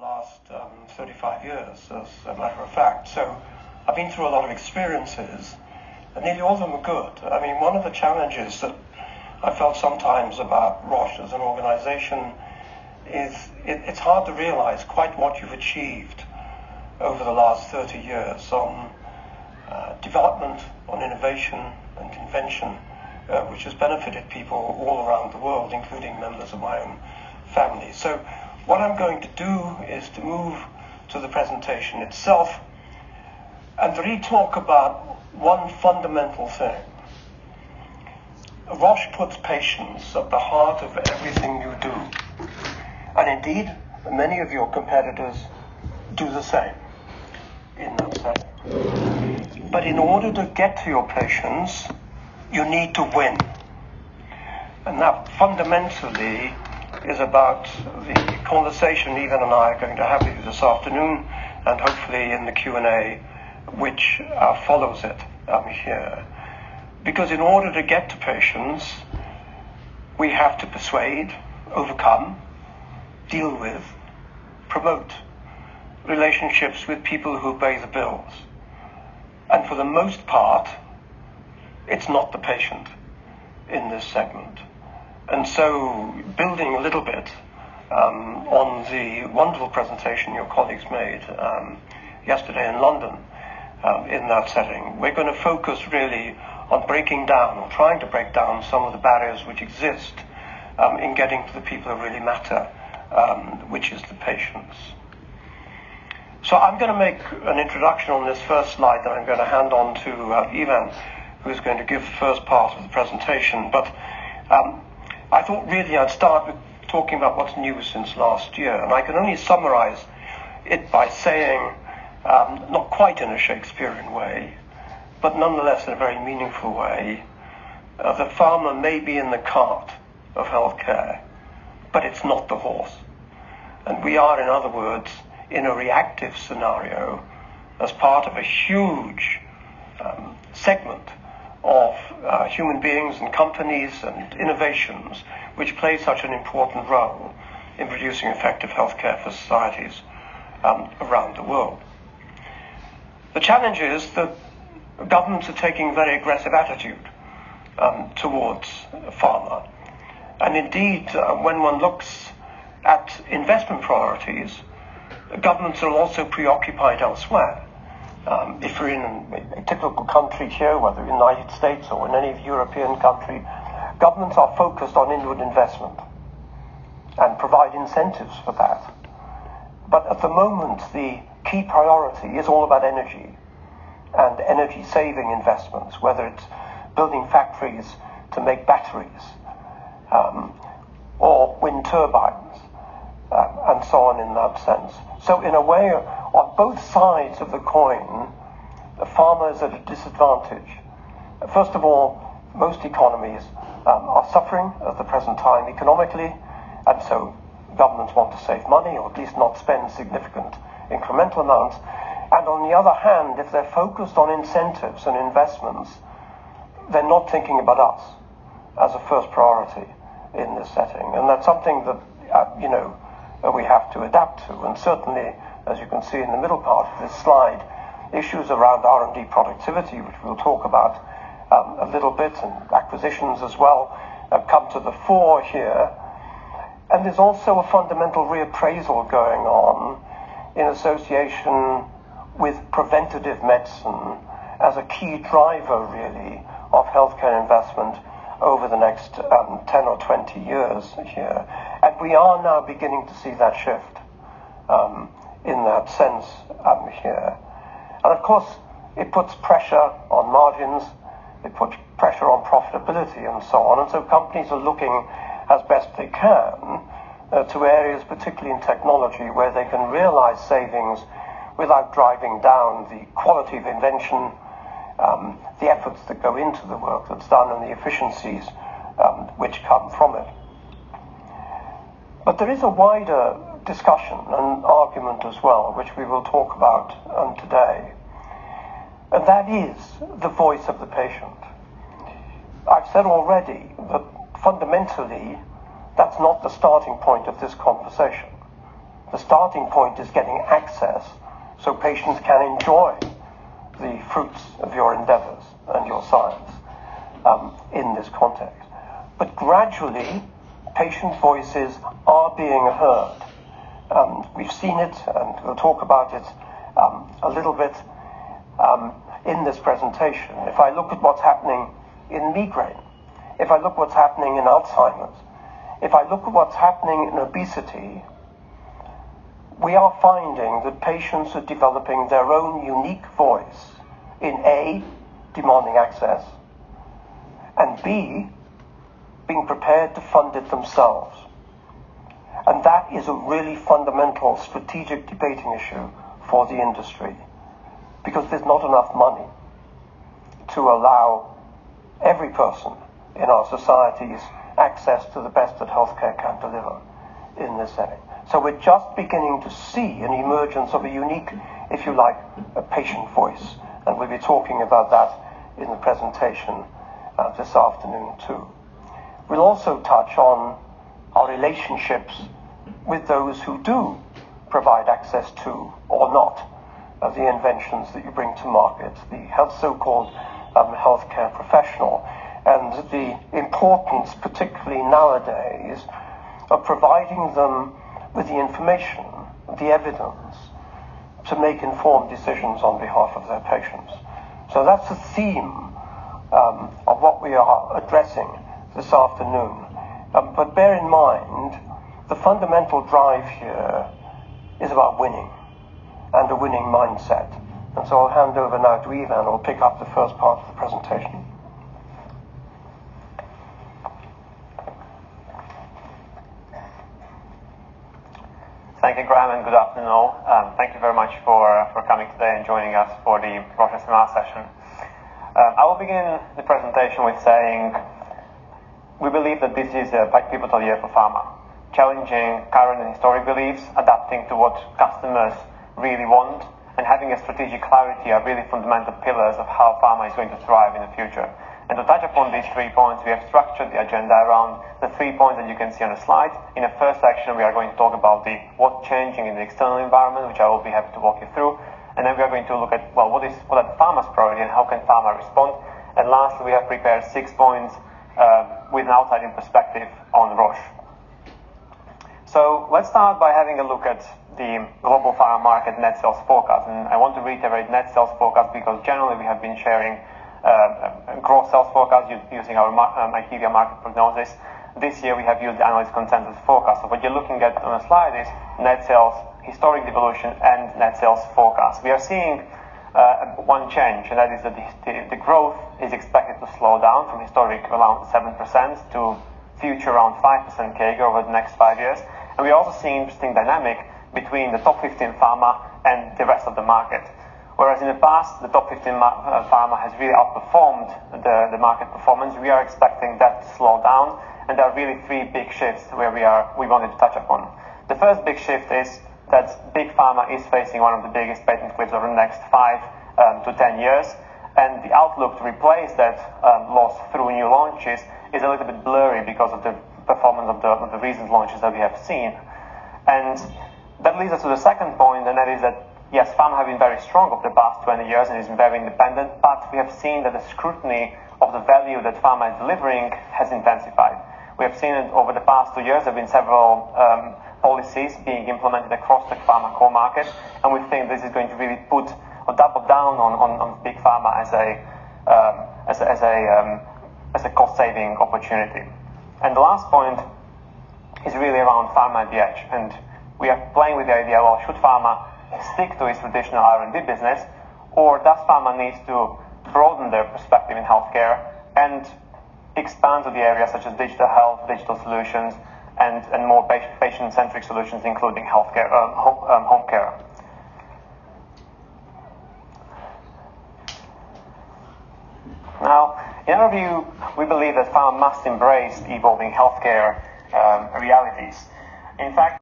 last 35 years, as a matter of fact. So I've been through a lot of experiences, and nearly all of them are good. I mean, one of the challenges that I felt sometimes about Roche as an organization is it's hard to realize quite what you've achieved over the last 30 years on development, on innovation and invention, which has benefited people all around the world, including members of my own family. So what I'm going to do is to move to the presentation itself and really talk about one fundamental thing. Roche puts patients at the heart of everything you do. And indeed, many of your competitors do the same in that setting. But in order to get to your patients, you need to win. And that fundamentally is about the conversation Evan and I are going to have with you this afternoon, and hopefully in the Q&A which follows it here. Because in order to get to patients, we have to persuade, overcome, deal with, promote relationships with people who pay the bills. And for the most part, it's not the patient in this segment. And so, building a little bit on the wonderful presentation your colleagues made yesterday in London in that setting, we're going to focus really on breaking down, or trying to break down, some of the barriers which exist in getting to the people who really matter, which is the patients. So I'm going to make an introduction on this first slide that I'm going to hand on to Ivan, who's going to give the first part of the presentation. But I thought really I'd start with talking about what's new since last year. And I can only summarize it by saying, not quite in a Shakespearean way, but nonetheless in a very meaningful way, the farmer may be in the cart of healthcare, but it's not the horse. And we are, in other words, in a reactive scenario as part of a huge segment of human beings and companies and innovations which play such an important role in producing effective healthcare for societies around the world. The challenge is that governments are taking a very aggressive attitude towards pharma. And indeed, when one looks at investment priorities, governments are also preoccupied elsewhere. If you're in a typical country here, whether in the United States or in any European country, governments are focused on inward investment and provide incentives for that. But at the moment, the key priority is all about energy and energy-saving investments, whether it's building factories to make batteries or wind turbines, and so on in that sense. So in a way, on both sides of the coin, the farmer is at a disadvantage. First of all, most economies are suffering at the present time economically, and so governments want to save money, or at least not spend significant incremental amounts. And on the other hand, if they're focused on incentives and investments, they're not thinking about us as a first priority in this setting. And that's something that, we have to adapt to. And certainly, as you can see in the middle part of this slide, issues around R&D productivity, which we'll talk about a little bit, and acquisitions as well, come to the fore here. And there's also a fundamental reappraisal going on in association with preventative medicine as a key driver, really, of healthcare investment over the next 10 or 20 years here. And we are now beginning to see that shift in that sense here. And of course, it puts pressure on margins, it puts pressure on profitability and so on. And so companies are looking as best they can to areas, particularly in technology, where they can realize savings without driving down the quality of invention, the efforts that go into the work that's done, and the efficiencies which come from it. But there is a wider discussion and argument as well, which we will talk about today, and that is the voice of the patient. I've said already that fundamentally that's not the starting point of this conversation. The starting point is getting access so patients can enjoy the fruits of your endeavors and your science in this context. But gradually, patient voices are being heard. We've seen it, and we'll talk about it a little bit in this presentation. If I look at what's happening in migraine, if I look what's happening in Alzheimer's, if I look at what's happening in obesity, we are finding that patients are developing their own unique voice in A, demanding access, and B, being prepared to fund it themselves. And that is a really fundamental strategic debating issue for the industry, because there's not enough money to allow every person in our societies access to the best that healthcare can deliver in this setting. So we're just beginning to see an emergence of a unique, if you like, a patient voice. And we'll be talking about that in the presentation this afternoon too. We'll also touch on our relationships with those who do provide access to, or not, the inventions that you bring to market, the so-called healthcare professional, and the importance, particularly nowadays, of providing them with the information, the evidence, to make informed decisions on behalf of their patients. So that's the theme of what we are addressing this afternoon. But bear in mind, the fundamental drive here is about winning, and a winning mindset. And so I'll hand over now to Ivan, who will pick up the first part of the presentation. Thank you, Graham, and good afternoon all. Thank you very much for coming today and joining us for the Roche seminar session. I will begin the presentation with saying we believe that this is a pivotal year for pharma, challenging current and historic beliefs, adapting to what customers really want, and having a strategic clarity are really fundamental pillars of how pharma is going to thrive in the future. And to touch upon these 3 points, we have structured the agenda around the 3 points that you can see on the slide. In the first section, we are going to talk about what's changing in the external environment, which I will be happy to walk you through. And then we are going to look at, what are the pharma's priority and how can pharma respond? And lastly, we have prepared 6 points with an outside-in perspective on Roche. So let's start by having a look at the global pharma market net sales forecast. And I want to reiterate net sales forecast because generally we have been sharing gross sales forecast using our IQVIA market prognosis. This year we have used the analyst consensus forecast. So what you're looking at on the slide is net sales, historic devolution, and net sales forecast. We are seeing one change, and that is that the growth is expected to slow down from historic around 7% to future around 5% CAGR over the next 5 years. And we're also seeing interesting dynamic between the top 15 pharma and the rest of the market. Whereas in the past, the top 15 pharma has really outperformed the market performance, we are expecting that to slow down, and there are really 3 big shifts where we wanted to touch upon. The first big shift is that big pharma is facing one of the biggest patent cliffs over the next 5 to 10 years, and the outlook to replace that loss through new launches is a little bit blurry because of the performance of the recent launches that we have seen. And that leads us to the second point, and that is that yes, pharma have been very strong over the past 20 years and is very independent, but we have seen that the scrutiny of the value that pharma is delivering has intensified. We have seen it over the past 2 years. There have been several policies being implemented across the pharma core market, and we think this is going to really put or double down on big pharma as a cost-saving opportunity. And the last point is really around pharma at the edge, and we are playing with the idea, well, should pharma stick to its traditional R&D business, or does pharma need to broaden their perspective in healthcare and expand to the areas such as digital health, digital solutions, and more patient-centric solutions, including healthcare, home care. Now, in our view, we believe that pharma must embrace evolving healthcare realities. In fact,